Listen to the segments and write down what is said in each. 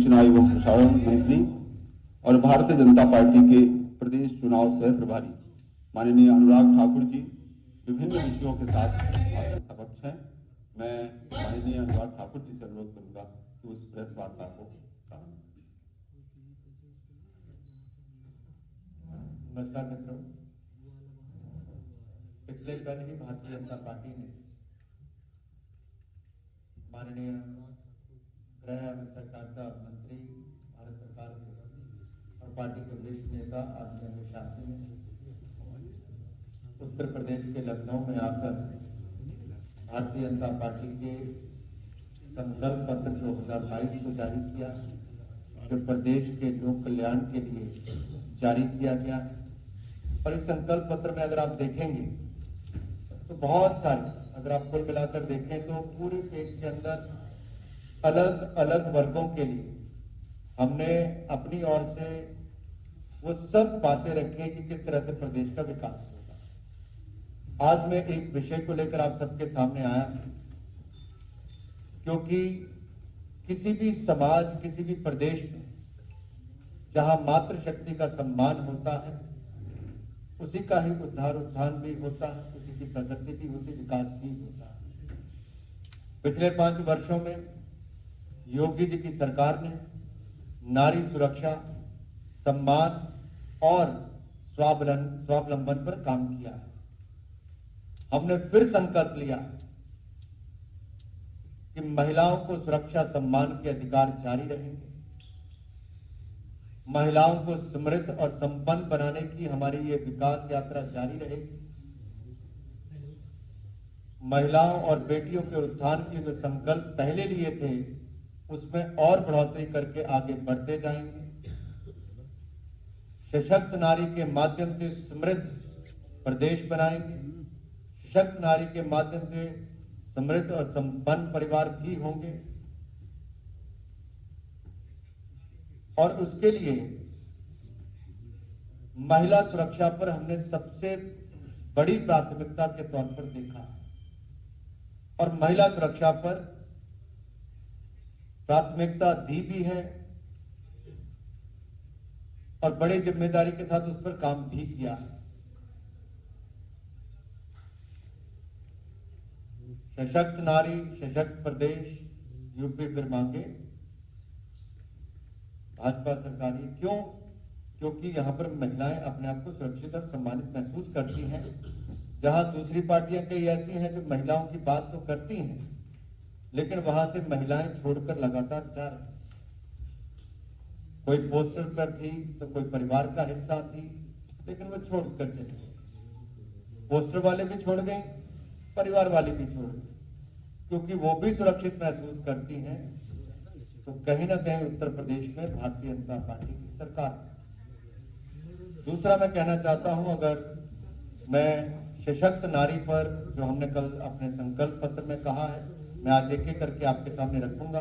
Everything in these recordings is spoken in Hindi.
सूचना एवं प्रसारण मंत्री और भारतीय जनता पार्टी के प्रदेश चुनाव सह प्रभारी माननीय अनुराग ठाकुर जी विभिन्न विषयों के साथ आपके समक्ष हैं। मैं माननीय अनुराग ठाकुर जी से अनुरोध करूंगा कि उस प्रेस वार्ता को प्रारंभ करें। नमस्कार मित्रों, पिछले कल ही भारतीय जनता पार्टी ने माननीय गृह एवं सहकारिता मंत्री भारत सरकार के और पार्टी के वरिष्ठ नेता आदरणीय अमित शाह जी ने उत्तर प्रदेश के लखनऊ में आकर भारतीय जनता पार्टी के संकल्प पत्र 2022 को जारी किया, जो प्रदेश के लोक कल्याण के लिए जारी किया गया। और इस संकल्प पत्र में अगर आप देखेंगे तो बहुत सारे, अगर आप कुल मिलाकर देखें तो पूरे पेज के अंदर अलग अलग वर्गों के लिए हमने अपनी ओर से वो सब बातें रखी कि किस तरह से प्रदेश का विकास होगा। आज मैं एक विषय को लेकर आप सबके सामने आया क्योंकि किसी भी समाज, किसी भी प्रदेश में जहां मातृशक्ति का सम्मान होता है, उसी का ही उद्धार उत्थान भी होता है, उसी की प्रगति भी होती, विकास भी होता है। पिछले 5 वर्षों में योगी जी की सरकार ने नारी सुरक्षा, सम्मान और स्वावलंबन पर काम किया है। हमने फिर संकल्प लिया कि महिलाओं को सुरक्षा, सम्मान के अधिकार जारी रहेंगे। महिलाओं को समृद्ध और संपन्न बनाने की हमारी ये विकास यात्रा जारी रहेगी। महिलाओं और बेटियों के उत्थान के जो संकल्प पहले लिए थे, उसमें और बढ़ोतरी करके आगे बढ़ते जाएंगे। सशक्त नारी के माध्यम से समृद्ध प्रदेश बनाएंगे। सशक्त नारी के माध्यम से समृद्ध और संपन्न परिवार भी होंगे। और उसके लिए महिला सुरक्षा पर हमने सबसे बड़ी प्राथमिकता के तौर पर देखा और महिला सुरक्षा पर प्राथमिकता दी भी है और बड़ी जिम्मेदारी के साथ उस पर काम भी किया है। सशक्त नारी, सशक्त प्रदेश, यूपी फिर मांगे भाजपा सरकार। क्यों? क्योंकि यहां पर महिलाएं अपने आप को सुरक्षित और सम्मानित महसूस करती हैं, जहां दूसरी पार्टियां कई ऐसी हैं जो महिलाओं की बात तो करती हैं, लेकिन वहां से महिलाएं छोड़कर लगातार जा रही। कोई पोस्टर पर थी तो कोई परिवार का हिस्सा थी, लेकिन वो छोड़कर चली गई। पोस्टर वाले भी छोड़ गए, परिवार वाले भी छोड़ गए, क्योंकि वो भी सुरक्षित महसूस करती हैं। तो कहीं ना कहीं उत्तर प्रदेश में भारतीय जनता पार्टी की सरकार। दूसरा मैं कहना चाहता हूं, अगर मैं सशक्त नारी पर जो हमने कल अपने संकल्प पत्र में कहा है, मैं आज एक एक करके आपके सामने रखूंगा।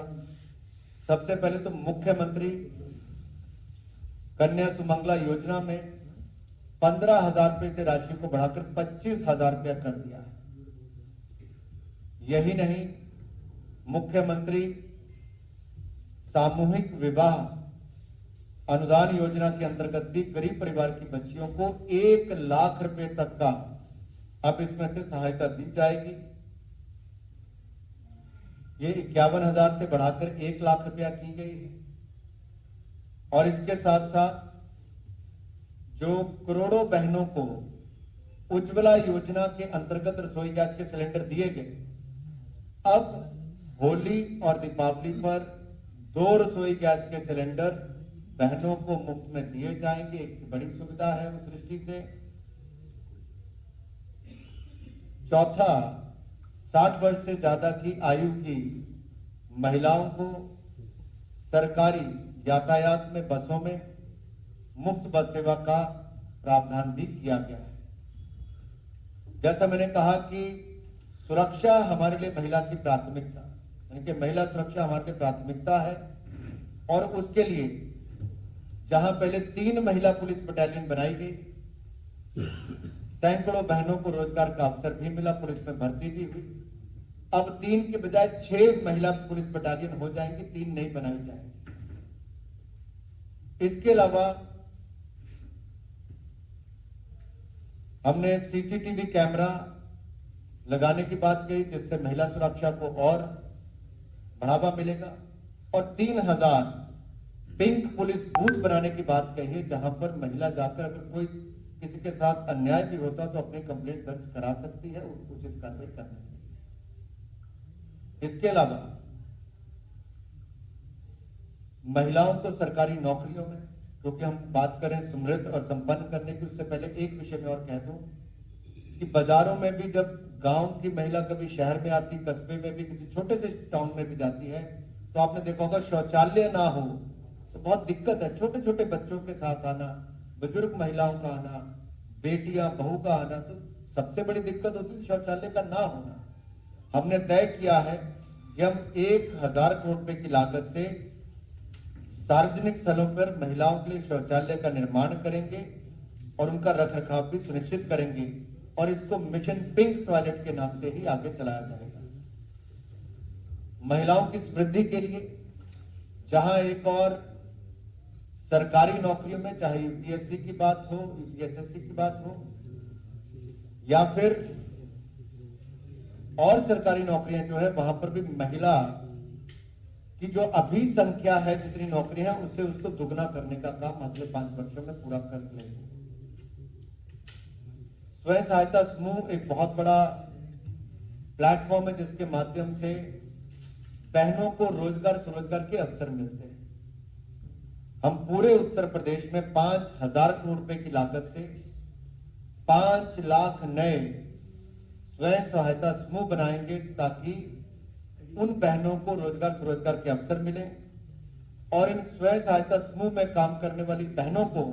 सबसे पहले तो मुख्यमंत्री कन्या सुमंगला योजना में 15,000 रुपए से राशि को बढ़ाकर 25,000 रुपया कर दिया है। यही नहीं, मुख्यमंत्री सामूहिक विवाह अनुदान योजना के अंतर्गत भी गरीब परिवार की बच्चियों को 1 लाख रुपए तक का अब इसमें से सहायता दी जाएगी। ये 51,000 से बढ़ाकर 1 लाख रुपया की गई है। और इसके साथ साथ जो करोड़ों बहनों को उज्ज्वला योजना के अंतर्गत रसोई गैस के सिलेंडर दिए गए, अब होली और दीपावली पर 2 रसोई गैस के सिलेंडर बहनों को मुफ्त में दिए जाएंगे। एक बड़ी सुविधा है उस दृष्टि से। चौथा, 60 वर्ष से ज्यादा की आयु की महिलाओं को सरकारी यातायात में, बसों में मुफ्त बस सेवा का प्रावधान भी किया गया है। जैसा मैंने कहा कि सुरक्षा हमारे लिए महिला की प्राथमिकता, यानी कि महिला सुरक्षा हमारे लिए प्राथमिकता है। और उसके लिए जहां पहले 3 महिला पुलिस बटालियन बनाई गई, सैकड़ों बहनों को रोजगार का अवसर भी मिला, पुलिस में भर्ती भी हुई। अब 3 के बजाय 6 महिला पुलिस बटालियन हो जाएंगे, 3 नहीं बनाई जाएंगी। इसके अलावा हमने सीसीटीवी कैमरा लगाने की बात कही, जिससे महिला सुरक्षा को और बढ़ावा मिलेगा, और 3000 पिंक पुलिस बूथ बनाने की बात कही है, जहां पर महिला जाकर अगर कोई किसी के साथ अन्याय भी होता तो अपनी कंप्लेंट दर्ज करा सकती है, उचित कार्रवाई करने के लिए। इसके अलावा महिलाओं को सरकारी नौकरियों में, क्योंकि हम बात करें समृद्ध और संपन्न करने की, उससे पहले एक विषय में और कह दूं कि बाजारों में भी जब गांव की महिला कभी शहर में आती, कस्बे में भी, किसी छोटे से टाउन में भी जाती है, तो आपने देखा होगा शौचालय ना हो तो बहुत दिक्कत है। छोटे छोटे बच्चों के साथ आना, बुजुर्ग महिलाओं का आना, बेटियां बहू का आना, तो सबसे बड़ी दिक्कत होती है शौचालय का ना होना। हमने तय किया है कि हम 1000 करोड़ रुपए की लागत से सार्वजनिक स्थलों पर महिलाओं के लिए शौचालय का निर्माण करेंगे और उनका रखरखाव भी सुनिश्चित करेंगे, और इसको मिशन पिंक टॉयलेट के नाम से ही आगे चलाया जाएगा। महिलाओं की समृद्धि के लिए जहां एक और सरकारी नौकरियों में, चाहे यूपीएससी की बात हो, यूपीएसएससी की बात हो, या फिर और सरकारी नौकरियां जो है, वहां पर भी महिला की जो अभी संख्या है, जितनी नौकरियां हैं, उससे उसको दुगना करने का काम अगले 5 वर्षों में पूरा कर लेंगे। स्वयं सहायता समूह एक बहुत बड़ा प्लेटफॉर्म है, जिसके माध्यम से बहनों को रोजगार स्वरोजगार के अवसर मिलते हैं। हम पूरे उत्तर प्रदेश में 5000 करोड़ रुपए की लागत से 5 लाख नए स्वयं सहायता समूह बनाएंगे, ताकि उन बहनों को रोजगार स्वरोजगार के अवसर मिले, और इन स्वयं सहायता समूह में काम करने वाली बहनों को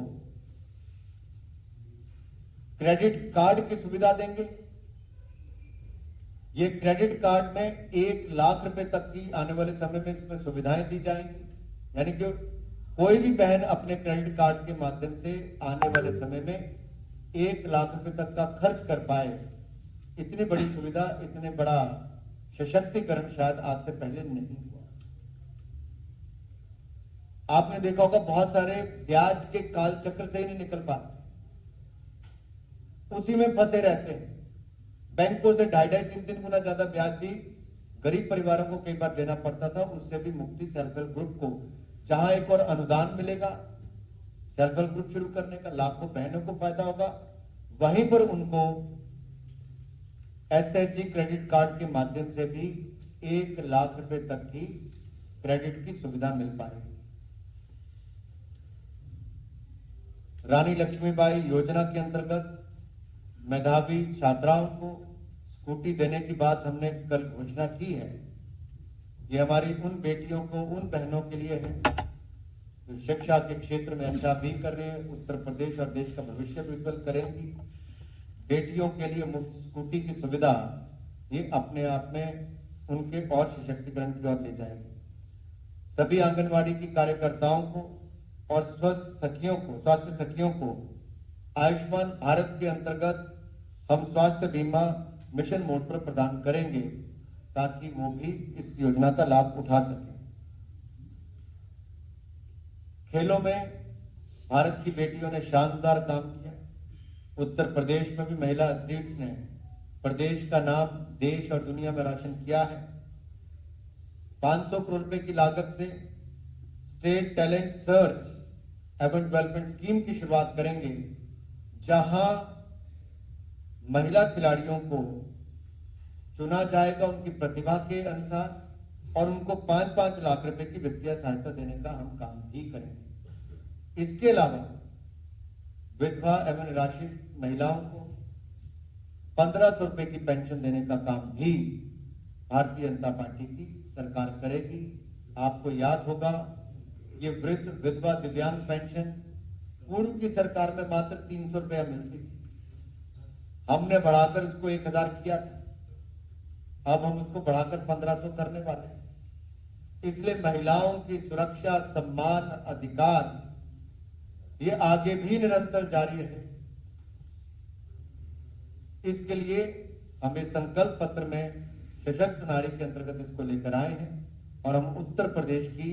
क्रेडिट कार्ड की सुविधा देंगे। ये क्रेडिट कार्ड में 1 लाख रुपए तक की आने वाले समय में इसमें सुविधाएं दी जाएंगी, यानी कि कोई भी बहन अपने क्रेडिट कार्ड के माध्यम से आने वाले समय में 1 लाख रुपए तक का खर्च कर पाए। इतनी बड़ी सुविधा, इतने बड़ा सशक्तिकरण शायद आज से पहले नहीं हुआ। आपने देखा होगा बहुत सारे ब्याज के काल चक्र से ही नहीं निकल पाते, उसी में फंसे रहते हैं। बैंकों से 2.5-3 गुना ज्यादा ब्याज भी गरीब परिवारों को कई बार देना पड़ता था। उससे भी मुक्ति सेल्फ हेल्प ग्रुप को, जहां एक और अनुदान मिलेगा सेल्फ हेल्प ग्रुप शुरू करने का, लाखों बहनों को फायदा होगा, वहीं पर उनको एसएचजी क्रेडिट कार्ड के माध्यम से भी 1 लाख रुपए तक की क्रेडिट की सुविधा मिल पाएगी। रानी लक्ष्मीबाई योजना के अंतर्गत मेधावी छात्राओं को स्कूटी देने की बात हमने कल घोषणा की है। ये हमारी उन बेटियों को, उन बहनों के लिए है जो शिक्षा के क्षेत्र में अच्छा भी कर रहे हैं, उत्तर प्रदेश और देश का भविष्य भी उज्जवल करेंगी। बेटियों के लिए मुफ्त स्कूटी की सुविधा ये अपने आप में उनके और सशक्तिकरण की ओर ले जाएगी। सभी आंगनवाड़ी की कार्यकर्ताओं को और स्वास्थ्य सखियों को आयुष्मान भारत के अंतर्गत हम स्वास्थ्य बीमा मिशन मोड पर प्रदान करेंगे, ताकि वो भी इस योजना का लाभ उठा सकें। खेलों में भारत की बेटियों ने शानदार काम किया। उत्तर प्रदेश में भी महिला एथलीट्स ने प्रदेश का नाम देश और दुनिया में रोशन किया है। 500 करोड़ रुपए की लागत से स्टेट टैलेंट सर्च एवं डेवलपमेंट स्कीम की शुरुआत करेंगे, जहां महिला खिलाड़ियों को चुना जाएगा उनकी प्रतिभा के अनुसार, और उनको 5-5 लाख रुपए की वित्तीय सहायता देने का हम काम भी करेंगे। इसके अलावा विधवा एवं निराश्रित महिलाओं को 1500 रुपए की पेंशन देने का काम भी भारतीय जनता पार्टी की सरकार करेगी। आपको याद होगा, ये वृद्ध विधवा दिव्यांग पेंशन पूर्व की सरकार में मात्र 300 रुपया मिलती थी। हमने बढ़ाकर उसको 1000 किया था, अब हम उसको बढ़ाकर 1500 करने वाले हैं। इसलिए महिलाओं की सुरक्षा, सम्मान, अधिकार ये आगे भी निरंतर जारी रहे। इसके लिए हमें संकल्प पत्र में सशक्त नारी के अंतर्गत इसको लेकर आए हैं, और हम उत्तर प्रदेश की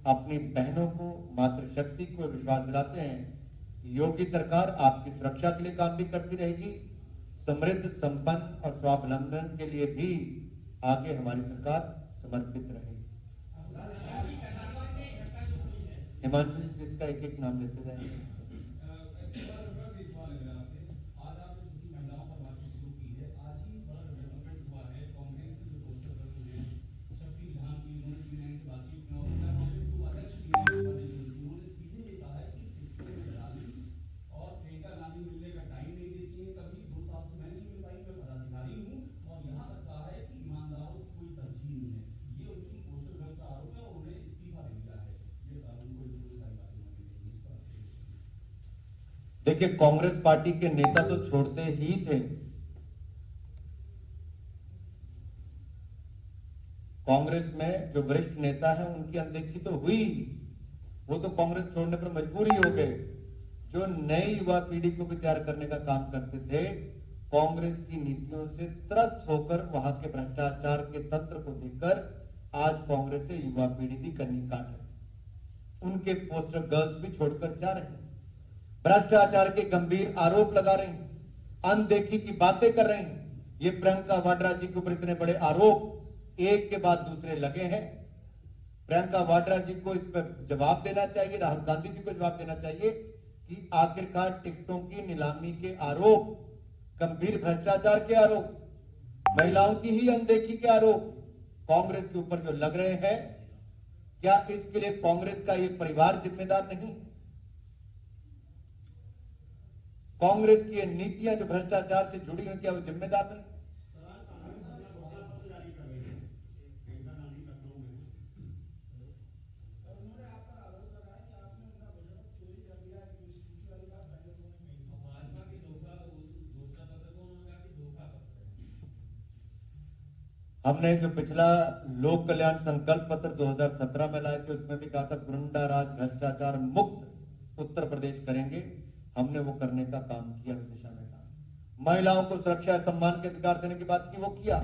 अपनी बहनों को, मातृशक्ति को विश्वास दिलाते हैं कि योगी सरकार आपकी सुरक्षा के लिए काम भी करती रहेगी, समृद्ध, संपन्न और स्वावलंबन के लिए भी आगे हमारी सरकार समर्पित रहेगी। हिमांशु जी, जिसका एक एक नाम लेते जाएंगे। देखिए, कांग्रेस पार्टी के नेता तो छोड़ते ही थे। कांग्रेस में जो वरिष्ठ नेता है उनकी अनदेखी तो हुई, वो तो कांग्रेस छोड़ने पर मजबूर ही हो गए। जो नई युवा पीढ़ी को भी तैयार करने का काम करते थे, कांग्रेस की नीतियों से त्रस्त होकर वहां के भ्रष्टाचार के तंत्र को देखकर आज कांग्रेस से युवा पीढ़ी भी कन्नी काट रही, उनके पोस्टर गर्ल्स भी छोड़कर जा रहे हैं, भ्रष्टाचार के गंभीर आरोप लगा रहे हैं, अनदेखी की बातें कर रहे हैं। ये प्रियंका वाड्रा जी के ऊपर इतने बड़े आरोप एक के बाद दूसरे लगे हैं। प्रियंका वाड्रा जी को इस पर जवाब देना चाहिए, राहुल गांधी जी को जवाब देना चाहिए कि आखिरकार टिकटों की नीलामी के आरोप, गंभीर भ्रष्टाचार के आरोप, महिलाओं की ही अनदेखी के आरोप कांग्रेस के ऊपर जो लग रहे हैं, क्या इसके लिए कांग्रेस का ये परिवार जिम्मेदार नहीं? कांग्रेस की नीतियां जो भ्रष्टाचार से जुड़ी हुई, क्या वो जिम्मेदार नहीं? हमने जो पिछला लोक कल्याण संकल्प पत्र 2017 में लाए थे, उसमें भी कहा था गुंडा राज भ्रष्टाचार मुक्त उत्तर प्रदेश करेंगे। हमने वो करने का काम किया, उस दिशा में काम। महिलाओं को सुरक्षा सम्मान के अधिकार देने की बात की, वो किया।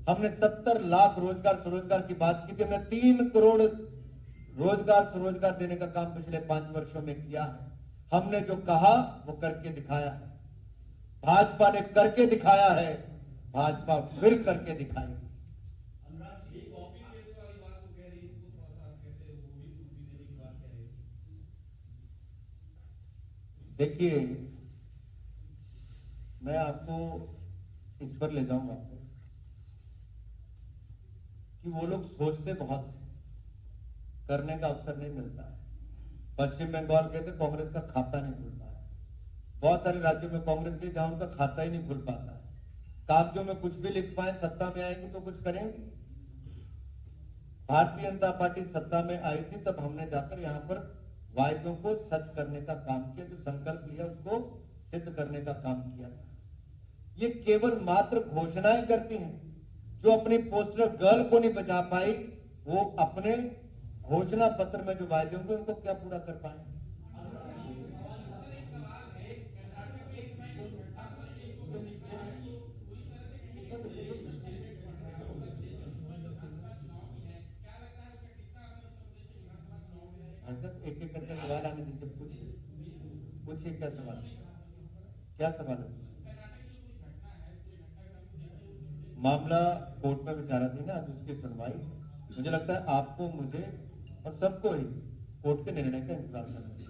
हमने 70 लाख रोजगार स्वरोजगार की बात की थी, हमने 3 करोड़ रोजगार स्वरोजगार देने का काम पिछले 5 वर्षों में किया है। हमने जो कहा वो करके दिखाया है। भाजपा ने करके दिखाया है, भाजपा फिर करके दिखाएगी। देखिए, मैं आपको इस पर ले जाऊंगा कि वो लोग सोचते बहुत है, करने का अवसर नहीं मिलता है। पश्चिम बंगाल गए थे, कांग्रेस का खाता नहीं खुल पाया। बहुत सारे राज्यों में कांग्रेस के जहां उनका खाता ही नहीं खुल पाता है। कागजों में कुछ भी लिख पाए, सत्ता में आएंगे तो कुछ करेंगे। भारतीय जनता पार्टी सत्ता में आई थी, तब हमने जाकर यहां पर वायदों को सच करने का काम किया, जो संकल्प लिया उसको सिद्ध करने का काम किया था। ये केवल मात्र घोषणाएं करती हैं। जो अपनी पोस्टर गर्ल को नहीं बचा पाई, वो अपने घोषणा पत्र में जो वायदे होंगे उनको क्या पूरा कर पाएंगे? एक एक करके सवाल आने दीजिए, पूछिए क्या सवाल है? मामला कोर्ट में विचाराधीन है, आज उसकी सुनवाई। मुझे लगता है आपको, मुझे और सबको ही कोर्ट के निर्णय का इंतजार करना चाहिए।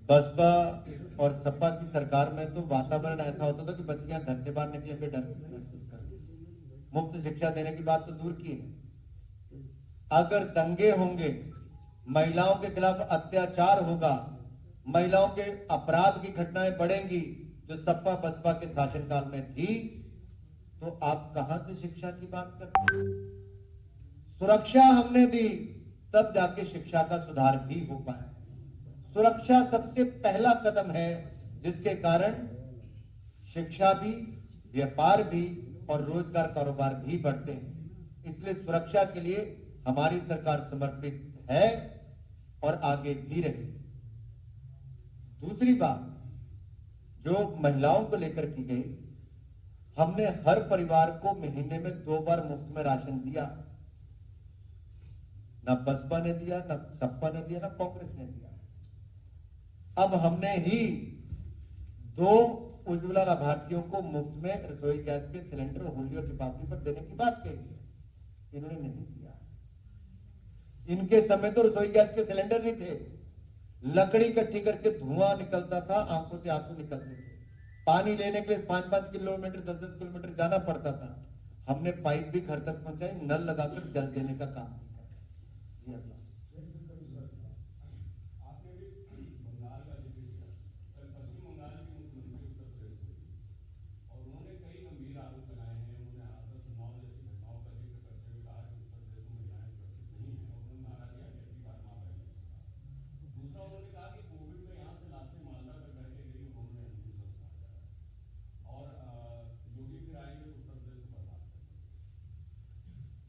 बसपा और सपा की सरकार में तो वातावरण ऐसा होता था कि बच्चियां घर से बाहर निकलने पे डर महसूस करती। मुफ्त शिक्षा देने की बात तो दूर की है। अगर दंगे होंगे, महिलाओं के खिलाफ अत्याचार होगा, महिलाओं के अपराध की घटनाएं बढ़ेंगी जो सपा बसपा के शासनकाल में थी, तो आप कहां से शिक्षा की बात करते हैं? सुरक्षा हमने दी, तब जाके शिक्षा का सुधार भी हो पाया। सुरक्षा सबसे पहला कदम है जिसके कारण शिक्षा भी, व्यापार भी और रोजगार कारोबार भी बढ़ते हैं। इसलिए सुरक्षा के लिए हमारी सरकार समर्पित है और आगे भी रहेगी। दूसरी बात जो महिलाओं को लेकर की गई, हमने हर परिवार को महीने में 2 बार मुफ्त में राशन दिया। ना बसपा ने दिया, ना सपा ने दिया, ना कांग्रेस ने दिया। अब हमने ही 2 उज्ज्वला लाभार्थियों को मुफ्त में रसोई गैस के सिलेंडर होली और दीपावली पर देने की बात कही है, इन्होंने नहीं दिया। इनके समय तो रसोई गैस के सिलेंडर नहीं थे, लकड़ी इकट्ठी करके धुआं निकलता था, आंखों से आंसू निकलते थे, पानी लेने के लिए 5-5 किलोमीटर 10-10 किलोमीटर जाना पड़ता था। हमने पाइप भी घर तक पहुंचाई, नल लगाकर जल देने का काम किया।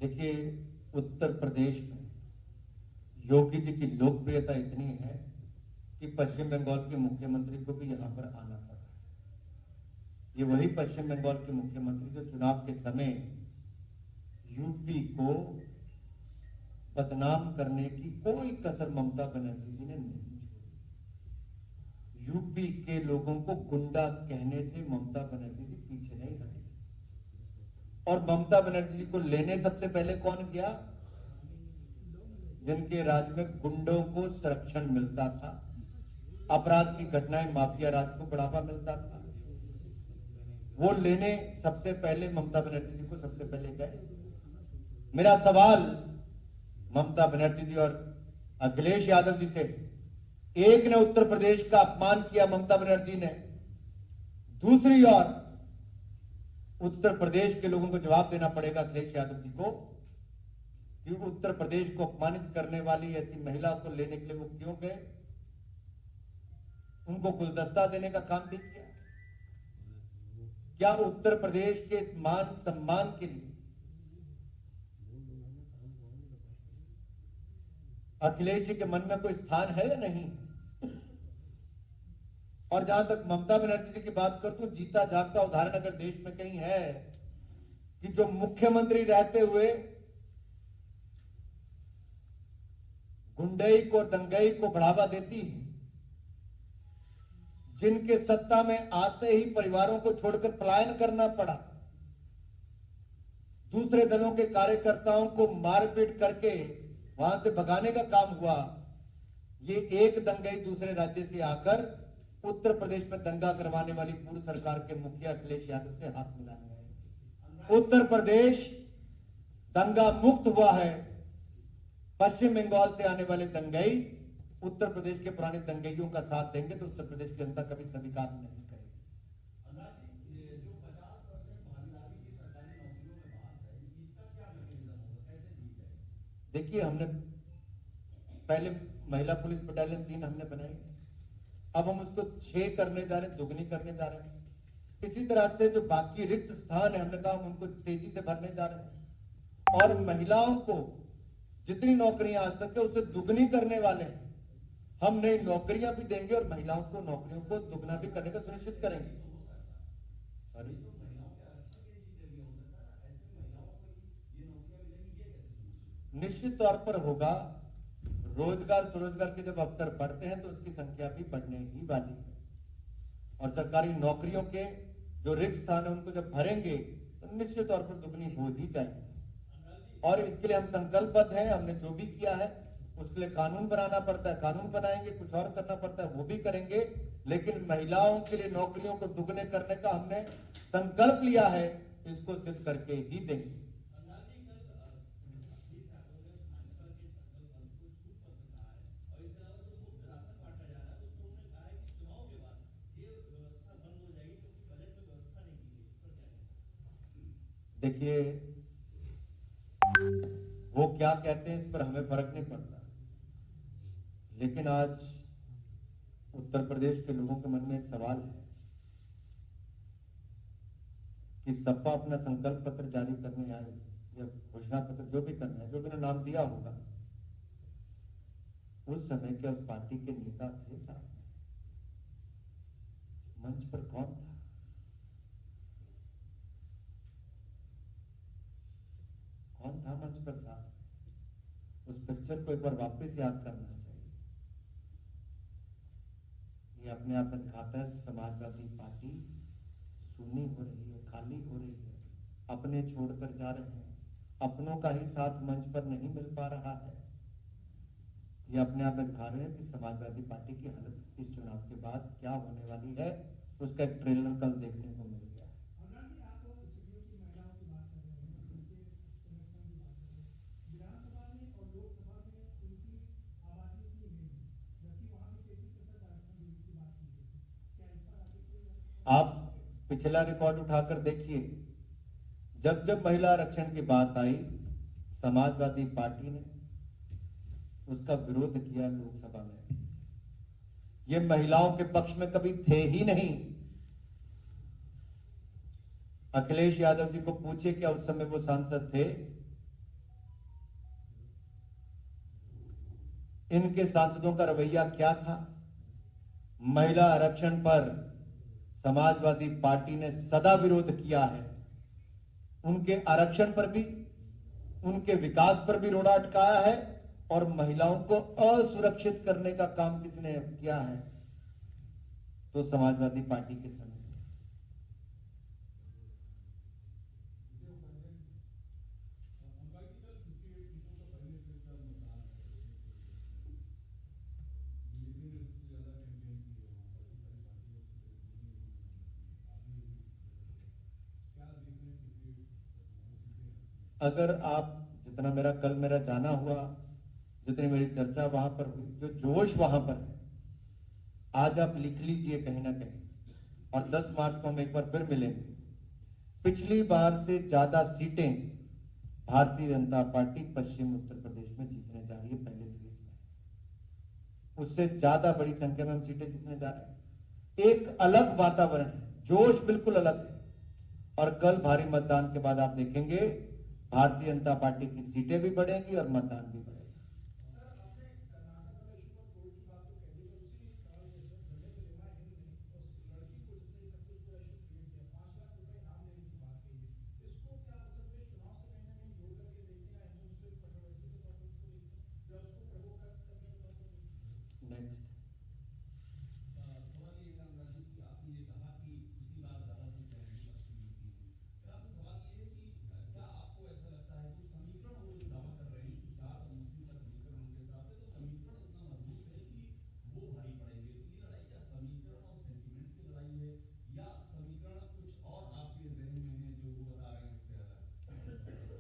देखिए, उत्तर प्रदेश में योगी जी की लोकप्रियता इतनी है कि पश्चिम बंगाल के मुख्यमंत्री को भी यहां पर आना पड़ा है। ये वही पश्चिम बंगाल के मुख्यमंत्री जो चुनाव के समय यूपी को बदनाम करने की कोई कसर ममता बनर्जी जी ने नहीं छोड़ी। यूपी के लोगों को गुंडा कहने से ममता बनर्जी जी पीछे नहीं हटे। और ममता बनर्जी जी को लेने सबसे पहले कौन गया? जिनके राज्य में गुंडों को संरक्षण मिलता था, अपराध की घटनाएं, माफिया राज को बढ़ावा मिलता था, वो लेने सबसे पहले ममता बनर्जी जी को सबसे पहले गए। मेरा सवाल ममता बनर्जी जी और अखिलेश यादव जी से, एक ने उत्तर प्रदेश का अपमान किया ममता बनर्जी ने, दूसरी ओर उत्तर प्रदेश के लोगों को जवाब देना पड़ेगा अखिलेश यादव जी को कि उत्तर प्रदेश को अपमानित करने वाली ऐसी महिला को लेने के लिए वो क्यों गए, उनको गुलदस्ता देने का काम भी किया। क्या उत्तर प्रदेश के इस मान सम्मान के लिए अखिलेश जी के मन में कोई स्थान है या नहीं? और जहां तक ममता बनर्जी जी की बात करता हूं, जीता जागता उदाहरण अगर देश में कहीं है कि जो मुख्यमंत्री रहते हुए गुंडई को और दंगई को बढ़ावा देती है, जिनके सत्ता में आते ही परिवारों को छोड़कर पलायन करना पड़ा, दूसरे दलों के कार्यकर्ताओं को मारपीट करके वहां से भगाने का काम हुआ, ये एक दंगई दूसरे राज्य से आकर उत्तर प्रदेश में दंगा करवाने वाली पूर्व सरकार के मुखिया अखिलेश यादव से हाथ मिलाने गए। उत्तर प्रदेश दंगा मुक्त हुआ है। पश्चिम बंगाल से आने वाले दंगई उत्तर प्रदेश के पुराने दंगइयों का साथ देंगे तो उत्तर प्रदेश की जनता कभी स्वीकार नहीं करेगी। देखिए, हमने पहले महिला पुलिस बटालियन 3 हमने बनाई, अब हम उसको 6 करने जा रहे हैं, दुगनी करने जा रहे हैं। इसी तरह से जो बाकी रिक्त स्थान है, हमने कहा हम उनको तेजी से भरने जा रहे हैं और महिलाओं को जितनी नौकरियां आज तक है उससे दुगनी करने वाले हैं। हम नई नौकरियां भी देंगे और महिलाओं को नौकरियों को दुगना भी करने का सुनिश्चित करेंगे। निश्चित तौर पर होगा। रोजगार स्वरोजगार के जब अवसर बढ़ते हैं तो उसकी संख्या भी बढ़ने ही वाली है और सरकारी नौकरियों के जो रिक्त स्थान है उनको जब भरेंगे तो निश्चित तौर पर दुगनी हो ही जाएगी। और इसके लिए हम संकल्पबद्ध हैं। हमने जो भी किया है उसके लिए कानून बनाना पड़ता है, कानून बनाएंगे, कुछ और करना पड़ता है वो भी करेंगे, लेकिन महिलाओं के लिए नौकरियों को दुगने करने का हमने संकल्प लिया है इसको सिद्ध करके ही देंगे। देखिए, वो क्या कहते हैं इस पर हमें फर्क नहीं पड़ता, लेकिन आज उत्तर प्रदेश के लोगों के मन में एक सवाल है कि सपा अपना संकल्प पत्र जारी करने आए या घोषणा पत्र जो भी करना है, जो भी नाम दिया होगा, उस समय क्या उस पार्टी के नेता थे साथ में? मंच पर कौन था? कौन था मंच पर साथ? उस पिक्चर को एक बार वापस याद करना चाहिए। ये अपने आप में दिखाता है समाजवादी पार्टी सुन्नी हो रही है, खाली हो रही है, अपने छोड़कर जा रहे हैं, अपनों का ही साथ मंच पर नहीं मिल पा रहा है। ये अपने आप में दिखा रहे हैं कि समाजवादी पार्टी की हालत इस चुनाव के बाद क्या होने वाली है। उसका एक ट्रेलर कल देखने को मिल गया। आप पिछला रिकॉर्ड उठाकर देखिए, जब जब महिला आरक्षण की बात आई, समाजवादी पार्टी ने उसका विरोध किया लोकसभा में। ये महिलाओं के पक्ष में कभी थे ही नहीं। अखिलेश यादव जी को पूछिए क्या उस समय वो सांसद थे? इनके सांसदों का रवैया क्या था? महिला आरक्षण पर समाजवादी पार्टी ने सदा विरोध किया है। उनके आरक्षण पर भी, उनके विकास पर भी रोड़ा अटकाया है, और महिलाओं को असुरक्षित करने का काम किसने किया है? तो समाजवादी पार्टी के समय। अगर आप जितना मेरा जाना हुआ, जितनी मेरी चर्चा वहां पर हुई, जो जोश वहां पर है, आज आप लिख लीजिए कहीं ना कहीं, और 10 मार्च को हम एक बार फिर मिलेंगे। पिछली बार से ज्यादा सीटें भारतीय जनता पार्टी पश्चिम उत्तर प्रदेश में जीतने जा रही है पहले फेज में। उससे ज्यादा बड़ी संख्या में हम सीटें जीतने जा रहे हैं। एक अलग वातावरण है, जोश बिल्कुल अलग है। और कल भारी मतदान के बाद आप देखेंगे भारतीय जनता पार्टी की सीटें भी बढ़ेंगी और मतदान भी बढ़ेगा। नेक्स्ट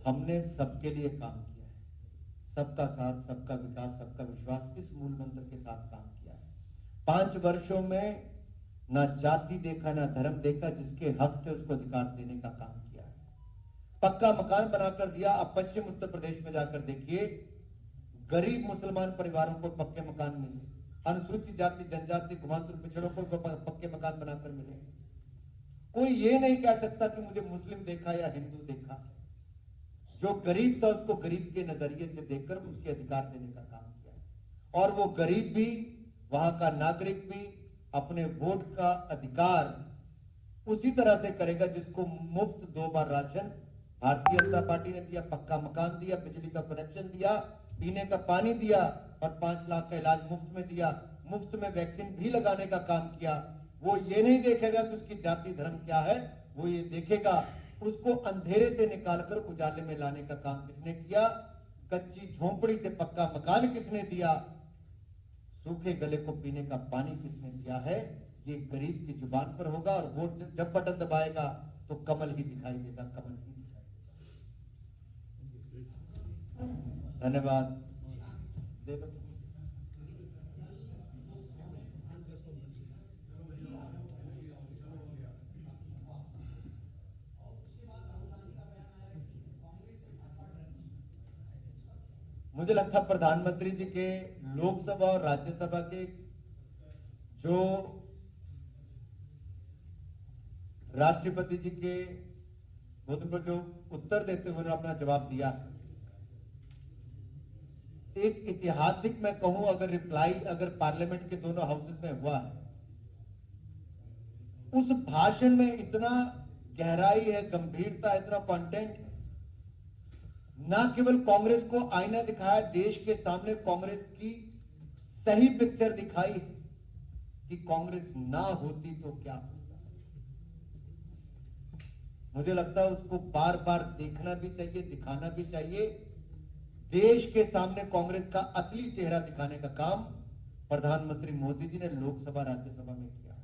हमने सबके लिए काम किया है, सबका साथ, सबका विकास, सबका विश्वास, इस मूल मंत्र के साथ काम किया है। 5 वर्षों में ना जाति देखा ना धर्म देखा, जिसके हक थे उसको अधिकार देने का काम किया है। पक्का मकान बनाकर दिया। अब पश्चिम उत्तर प्रदेश में जाकर देखिए, गरीब मुसलमान परिवारों को पक्के मकान मिले, अनुसूचित जाति जनजाति घुमांतुर पिछड़ों को पक्के मकान बनाकर मिले। कोई ये नहीं कह सकता कि मुझे मुस्लिम देखा या हिंदू देखा। जो गरीब था उसको गरीब के नजरिए से देखकर उसके अधिकार देने का काम किया। और वो गरीब भी, वहां का नागरिक भी अपने वोट का अधिकार उसी तरह से करेगा जिसको मुफ्त 2 बार राशन भारतीय जनता पार्टी ने दिया, पक्का मकान दिया, बिजली का कनेक्शन दिया, पीने का पानी दिया, और 5 लाख का इलाज मुफ्त में दिया, मुफ्त में वैक्सीन भी लगाने का काम किया। वो ये नहीं देखेगा कि उसकी जाति धर्म क्या है, वो ये देखेगा उसको अंधेरे से निकालकर उजाले में लाने का काम किसने किया, कच्ची झोंपड़ी से पक्का मकान किसने दिया, सूखे गले को पीने का पानी किसने दिया है। ये गरीब की जुबान पर होगा। और वोट जब बटन दबाएगा तो कमल ही दिखाई देगा, कमल ही दिखाई देगा। धन्यवाद। दे दो। मुझे लगता है प्रधानमंत्री जी के लोकसभा और राज्यसभा के जो राष्ट्रपति जी के उनको जो उत्तर देते हुए अपना जवाब दिया, एक ऐतिहासिक मैं कहूं अगर रिप्लाई अगर पार्लियामेंट के दोनों हाउसेज में हुआ है, उस भाषण में इतना गहराई है, गंभीरता, इतना कंटेंट है। ना केवल कांग्रेस को आईना दिखाया, देश के सामने कांग्रेस की सही पिक्चर दिखाई कि कांग्रेस ना होती तो क्या होता। मुझे लगता है उसको बार बार देखना भी चाहिए, दिखाना भी चाहिए। देश के सामने कांग्रेस का असली चेहरा दिखाने का काम प्रधानमंत्री मोदी जी ने लोकसभा राज्यसभा में किया,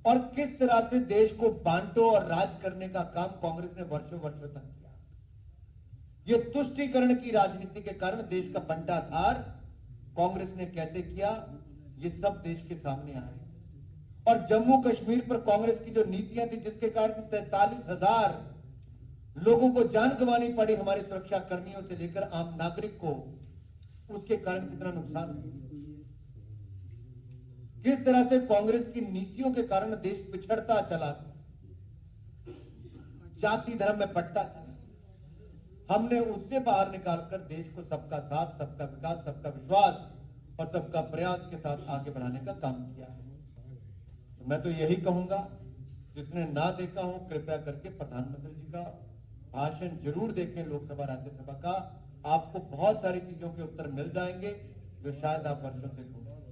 और किस तरह से देश को बांटो और राज करने का काम कांग्रेस ने वर्षों वर्षों तक किया। यह तुष्टीकरण की राजनीति के कारण देश का बंटाधार कांग्रेस ने कैसे किया, यह सब देश के सामने आए। और जम्मू कश्मीर पर कांग्रेस की जो नीतियां थी, जिसके कारण 43,000 लोगों को जान गंवानी पड़ी, हमारे सुरक्षा कर्मियों से लेकर आम नागरिक को, उसके कारण कितना नुकसान हुआ। किस तरह से कांग्रेस की नीतियों के कारण देश पिछड़ता चला, जाति धर्म में बंटता चला। हमने उससे बाहर निकालकर देश को सबका साथ, सबका विकास, सबका विश्वास और सबका प्रयास के साथ आगे बढ़ाने का काम किया है। तो मैं तो यही कहूंगा, जिसने ना देखा हो कृपया करके प्रधानमंत्री जी का भाषण जरूर देखें लोकसभा राज्यसभा का। आपको बहुत सारी चीजों के उत्तर मिल जाएंगे जो शायद आप वर्षों से ढूंढ रहे हैं।